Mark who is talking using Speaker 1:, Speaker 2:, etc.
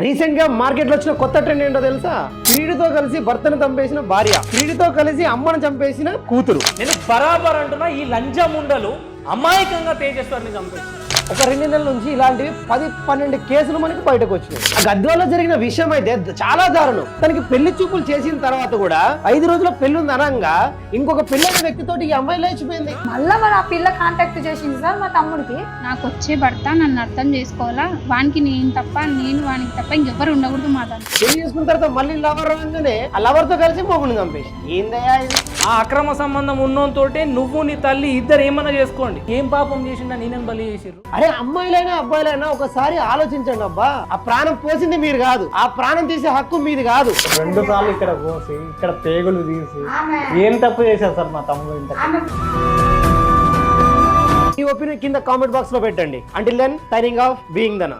Speaker 1: Recent గా market లో వచ్చిన కొత్త ట్రెండ్ ఏంటో తెలుసా? ప్రియుడితో కలిసి భర్తను చంపేసిన భార్య, ప్రియుడితో కలిసి అమ్మను చంపేసిన కూతురు.
Speaker 2: నేను బరాబర్ అంటున్నా, ఈ లంజముండలు అమాయకంగా తేజస్వర్ని చంపేసి
Speaker 1: ఒక 2 నెలల నుంచి ఇలాంటివి 10-12 కేసులు మనకి బయటకు వచ్చినాయి. ఆ గద్వాల్లో జరిగిన విషయం అయితే చాలా దారుణం. తనకి పెళ్లి చూపులు చేసిన తర్వాత కూడా 5 రోజుల పెళ్లి ఉంది అనగా ఇంకొక పెళ్ళైన వ్యక్తితోటి ఈ అమ్మాయి లేచిపోయింది.
Speaker 3: మళ్ళా మరి ఆ పిల్ల కాంటాక్ట్ చేసింది సార్ మా తమ్ముడికి.
Speaker 4: నాకు వచ్చే భర్త నన్ను అర్థం చేసుకోవాలా, వానికి నేను తప్ప, నేను వానికి తప్ప ఇంకెవ్వరు ఉండకూడదు మా దాన్ని.
Speaker 1: పెళ్లి చేసుకున్న తర్వాత మళ్ళీ లవర్ రాగానే ఆ లవర్ తో కలిసి మొగుడిని చంపేసి ఏందయ్యా ఇది?
Speaker 2: ఆ అక్రమ సంబంధం ఉన్నోంతోటే నువ్వు నీ తల్లి ఇద్దరు ఏమన్నా చేసుకోండి. ఏం పాపం చేసిండా నేనేం బలి చేసిర్రు?
Speaker 1: అరే అమ్మాయిలైనా అబ్బాయిలైనా ఒకసారి ఆలోచించండి అబ్బా. ఆ ప్రాణం పోసింది మీరు కాదు, ఆ ప్రాణం తీసే హక్కు మీది కాదు.
Speaker 5: 2 సార్లు ఇక్కడ పోసి ఇక్కడ పేగులు తీసి ఏం తప్పు చేశారు సార్ మా తమ్ముడు ఇంత?
Speaker 1: ఈ ఒపీనియన్ కింద కామెంట్ బాక్స్ లో పెట్టండి. Until then signing off being దనా.